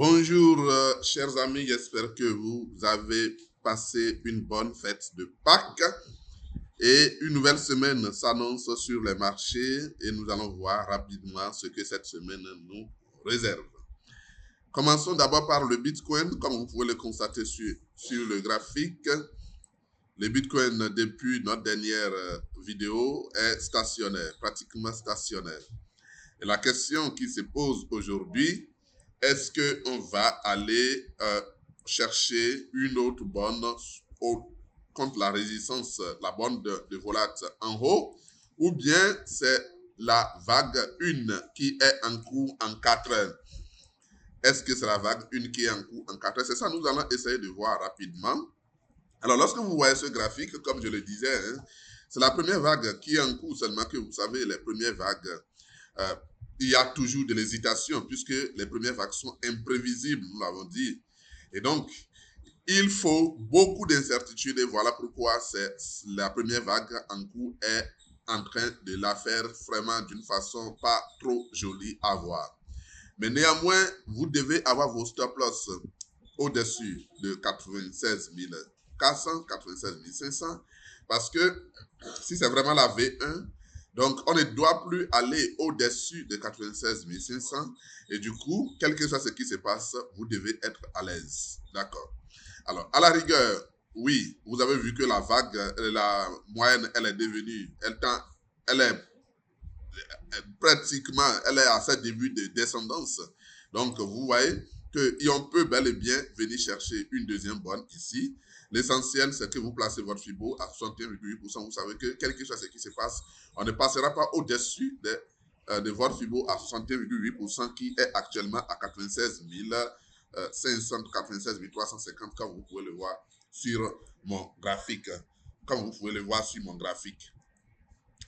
Bonjour, chers amis, j'espère que vous avez passé une bonne fête de Pâques et une nouvelle semaine s'annonce sur les marchés et nous allons voir rapidement ce que cette semaine nous réserve. Commençons d'abord par le Bitcoin, comme vous pouvez le constater sur le graphique. Le Bitcoin, depuis notre dernière vidéo, est stationnaire, pratiquement stationnaire. Et la question qui se pose aujourd'hui, est-ce qu'on va aller chercher une autre bonne contre la résistance, la bonne de Volate en haut, ou bien c'est la vague 1 qui est en cours en 4 heures? Est-ce que c'est la vague 1 qui est en cours en 4 heures? C'est ça, nous allons essayer de voir rapidement. Alors, lorsque vous voyez ce graphique, comme je le disais, hein, c'est la première vague qui est en cours, seulement que vous savez, les premières vagues, euh, il y a toujours de l'hésitation, puisque les premières vagues sont imprévisibles, nous l'avons dit. Et donc, il faut beaucoup d'incertitudes, et voilà pourquoi c'est la première vague en cours est en train de la faire vraiment d'une façon pas trop jolie à voir. Mais néanmoins, vous devez avoir vos stop-loss au-dessus de 96 400, 96 500, parce que si c'est vraiment la V1, donc on ne doit plus aller au-dessus de 96 500, et du coup, quel que soit ce qui se passe, vous devez être à l'aise. D'accord. Alors, à la rigueur, oui, vous avez vu que la vague, la moyenne, elle est devenue, elle est pratiquement, elle est à ses débuts de descendance. Donc, vous voyez qu'on peut bel et bien venir chercher une deuxième bonne ici. L'essentiel, c'est que vous placez votre FIBO à 61,8%. Vous savez que, quel que soit ce qui se passe, on ne passera pas au-dessus de votre FIBO à 61,8% qui est actuellement à 96 500, 96 350, comme vous pouvez le voir sur mon graphique. Comme vous pouvez le voir sur mon graphique.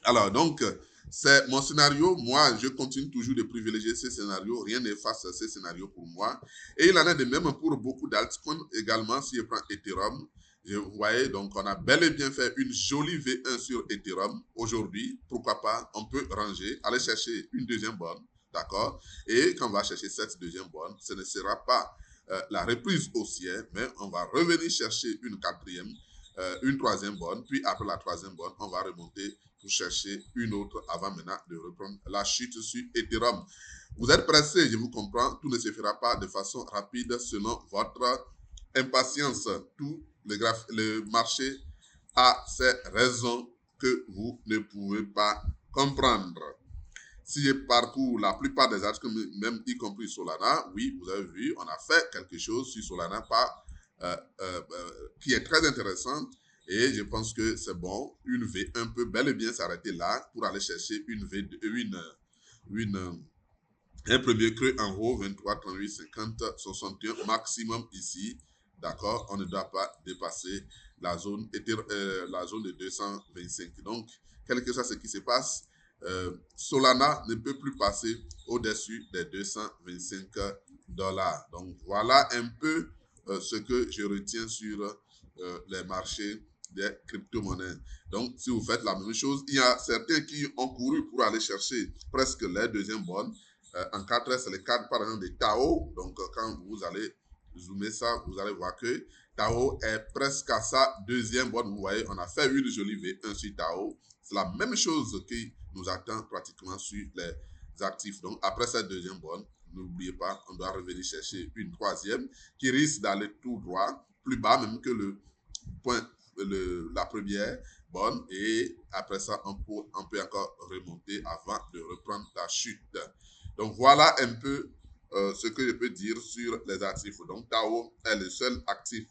Alors, donc, c'est mon scénario. Moi, je continue toujours de privilégier ce scénario. Rien n'efface ce scénario pour moi. Et il en est de même pour beaucoup d'altcoins également. Si je prends Ethereum, vous voyez, donc on a bel et bien fait une jolie V1 sur Ethereum aujourd'hui. Pourquoi pas, on peut ranger, aller chercher une deuxième borne, d'accord? Et quand on va chercher cette deuxième borne, ce ne sera pas la reprise haussière, mais on va revenir chercher une quatrième, une troisième borne, puis après la troisième borne, on va remonter pour chercher une autre avant maintenant de reprendre la chute sur Ethereum. Vous êtes pressé, je vous comprends, tout ne se fera pas de façon rapide selon votre impatience. Tout le marché a ses raisons que vous ne pouvez pas comprendre. Si je parcours la plupart des articles, même y compris Solana, oui, vous avez vu, on a fait quelque chose sur Solana qui est très intéressant. Et je pense que c'est bon. Une V1 peut bel et bien s'arrêter là pour aller chercher une V2, un premier creux en haut, 23, 38, 50, 61 maximum ici. D'accord. On ne doit pas dépasser la zone de 225. Donc, quel que soit ce qui se passe, Solana ne peut plus passer au-dessus des 225 dollars. Donc, voilà un peu ce que je retiens sur les marchés des crypto-monnaies. Donc, si vous faites la même chose, il y a certains qui ont couru pour aller chercher presque les deuxièmes bonnes. En 4 heures, c'est le cas, par exemple, de Tao. Donc, quand vous allez zoomer ça, vous allez voir que Tao est presque à sa deuxième bonne. Vous voyez, on a fait une jolie V1 sur Tao. C'est la même chose qui nous attend pratiquement sur les actifs. Donc, après cette deuxième bonne, n'oubliez pas, on doit revenir chercher une troisième qui risque d'aller tout droit, plus bas même que le point, la première bonne. Et après ça, on peut encore remonter avant de reprendre la chute. Donc, voilà un peu ce que je peux dire sur les actifs. Donc, Tao est le seul actif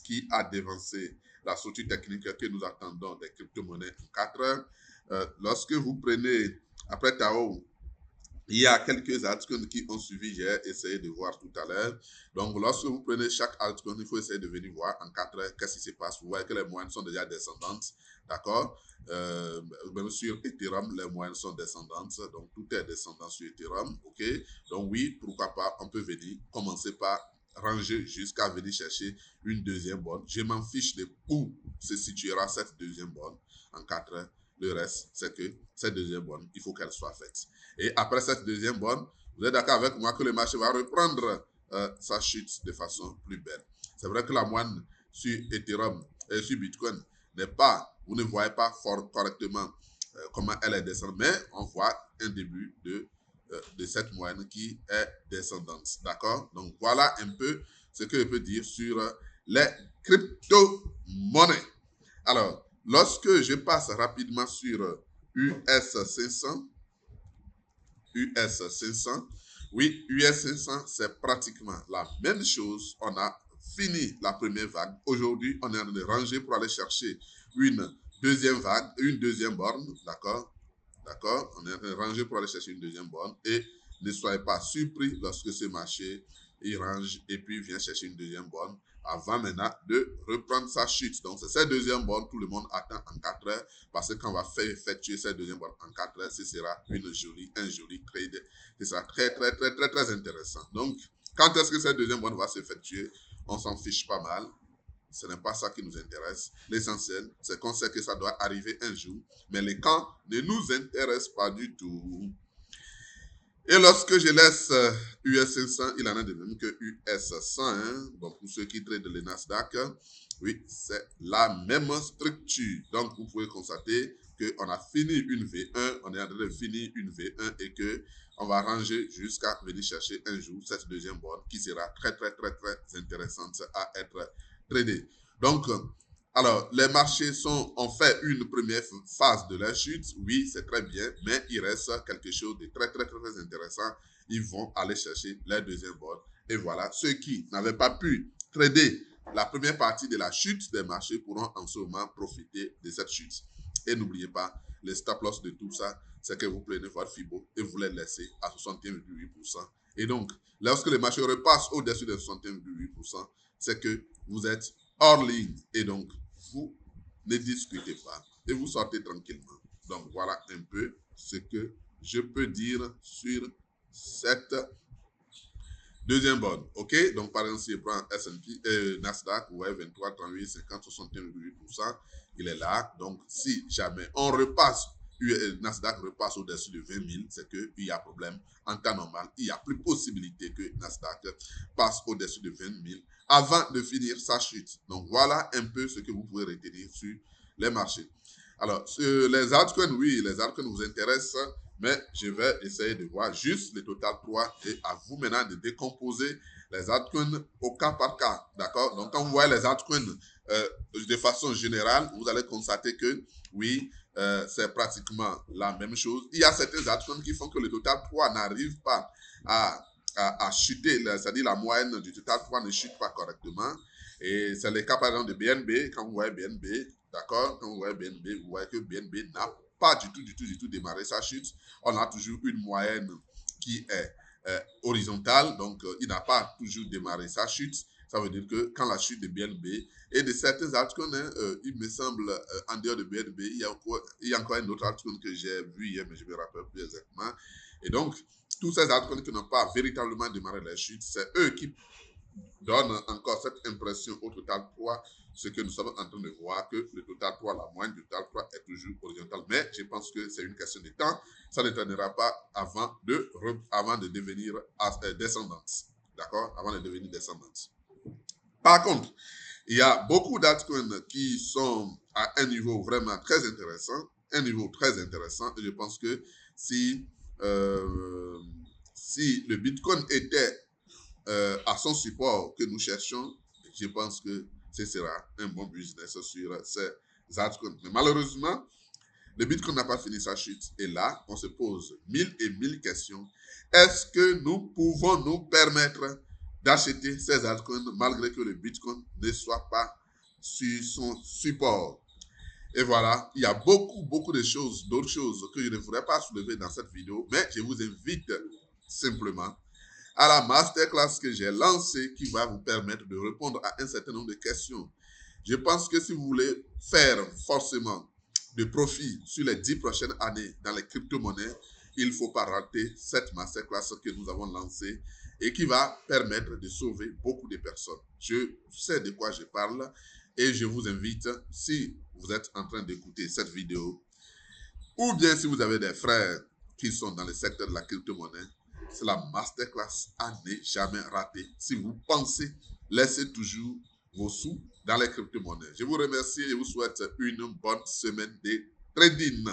qui a dévancé la sortie technique que nous attendons des crypto-monnaies en 4 heures. Lorsque vous prenez, après Tao, il y a quelques articles qui ont suivi, j'ai essayé de voir tout à l'heure. Donc, lorsque vous prenez chaque article, il faut essayer de venir voir en 4 heures qu'est-ce qui se passe. Vous voyez que les moyennes sont déjà descendantes, d'accord? Même sur Ethereum, les moyennes sont descendantes. Donc, tout est descendant sur Ethereum, ok? Donc, oui, pourquoi pas, on peut venir commencer par ranger jusqu'à venir chercher une deuxième borne. Je m'en fiche de où se situera cette deuxième borne en 4 heures. Le reste, c'est que cette deuxième borne, il faut qu'elle soit faite. Et après cette deuxième bonne, vous êtes d'accord avec moi que le marché va reprendre ça chute de façon plus belle. C'est vrai que la moyenne sur Ethereum et sur Bitcoin n'est pas, vous ne voyez pas correctement comment elle est descendue, mais on voit un début de cette moyenne qui est descendante. D'accord? Donc voilà un peu ce que je peux dire sur les crypto-monnaies. Alors, lorsque je passe rapidement sur US 500, oui, US 500, c'est pratiquement la même chose. On a fini la première vague. Aujourd'hui, on est en train de ranger pour aller chercher une deuxième vague, une deuxième borne, d'accord? D'accord? On est en train de ranger pour aller chercher une deuxième borne et ne soyez pas surpris lorsque ce marché, il range et puis vient chercher une deuxième borne avant maintenant de reprendre sa chute. Donc, c'est cette deuxième borne, tout le monde attend en 4 heures parce que quand on va faire effectuer cette deuxième borne en 4 heures, ce sera un joli trade. Ce sera très intéressant. Donc, quand est-ce que cette deuxième borne va s'effectuer? On s'en fiche pas mal. Ce n'est pas ça qui nous intéresse. L'essentiel, c'est qu'on sait que ça doit arriver un jour, mais les camps ne nous intéressent pas du tout. Et lorsque je laisse US 500, il en a de même que US 100. Hein. Bon, pour ceux qui traitent le Nasdaq, oui, c'est la même structure. Donc, vous pouvez constater qu'on a fini une V1, on est en train de finir une V1 et qu'on va ranger jusqu'à venir chercher un jour cette deuxième borne qui sera très intéressante à être tradée. Donc, alors, les marchés ont fait une première phase de la chute. Oui, c'est très bien, mais il reste quelque chose de très intéressant. Ils vont aller chercher la deuxième borne. Et voilà, ceux qui n'avaient pas pu trader la première partie de la chute des marchés pourront en ce moment profiter de cette chute. Et n'oubliez pas, le stop loss de tout ça, c'est que vous prenez votre FIBO et vous les laissez à 61,8%. Et donc, lorsque le marché repasse au-dessus de 61,8%, c'est que vous êtes hors ligne. Et donc, vous ne discutez pas et vous sortez tranquillement. Donc, voilà un peu ce que je peux dire sur cette deuxième borne. OK? Donc, par exemple, si je prends S&P, Nasdaq, ouais, 23, 38, 50, 61,8%, il est là. Donc, si jamais on repasse, Nasdaq repasse au-dessus de 20 000, c'est qu'il y a problème. En temps normal, il n'y a plus possibilité que Nasdaq passe au-dessus de 20 000 avant de finir sa chute. Donc, voilà un peu ce que vous pouvez retenir sur les marchés. Alors, les altcoins, oui, les altcoins vous intéressent, mais je vais essayer de voir juste le total 3 et à vous maintenant de décomposer les altcoins au cas par cas. D'accord? Donc, quand vous voyez les altcoins de façon générale, vous allez constater que, oui, c'est pratiquement la même chose. Il y a certains altcoins qui font que le total 3 n'arrive pas à chuter, c'est-à-dire la moyenne du total 3 ne chute pas correctement. Et c'est le cas, par exemple, de BNB. Quand vous voyez BNB, d'accord, quand vous voyez BNB, vous voyez que BNB n'a pas du tout démarré sa chute. On a toujours une moyenne qui est horizontale, donc il n'a pas toujours démarré sa chute. Ça veut dire que quand la chute de BNB et de certains altcoins, il me semble, en dehors de BNB, il y a encore un autre altcoin que j'ai vu hier, mais je ne me rappelle plus exactement. Et donc, tous ces altcoins qui n'ont pas véritablement démarré la chute, c'est eux qui donnent encore cette impression au total 3, ce que nous sommes en train de voir, que le total 3, la moyenne du total 3 est toujours horizontale. Mais je pense que c'est une question de temps. Ça ne traînera pas avant de devenir descendante. D'accord? Avant de devenir descendante. Par contre, il y a beaucoup d'altcoins qui sont à un niveau vraiment très intéressant. Un niveau très intéressant. Et je pense que si le Bitcoin était à son support que nous cherchons, je pense que ce sera un bon business sur ces altcoins. Mais malheureusement, le Bitcoin n'a pas fini sa chute. Et là, on se pose mille et mille questions. Est-ce que nous pouvons nous permettre d'acheter ces altcoins malgré que le Bitcoin ne soit pas sur son support? Et voilà, il y a beaucoup de choses, d'autres choses que je ne voudrais pas soulever dans cette vidéo, mais je vous invite simplement à la masterclass que j'ai lancée qui va vous permettre de répondre à un certain nombre de questions. Je pense que si vous voulez faire forcément de profit sur les 10 prochaines années dans les crypto-monnaies, il ne faut pas rater cette masterclass que nous avons lancée et qui va permettre de sauver beaucoup de personnes. Je sais de quoi je parle et je vous invite, si vous êtes en train d'écouter cette vidéo, ou bien si vous avez des frères qui sont dans le secteur de la crypto-monnaie, C'est la masterclass à ne jamais rater. Si vous pensez, laissez toujours vos sous dans les crypto-monnaies. Je vous remercie et vous souhaite une bonne semaine de trading.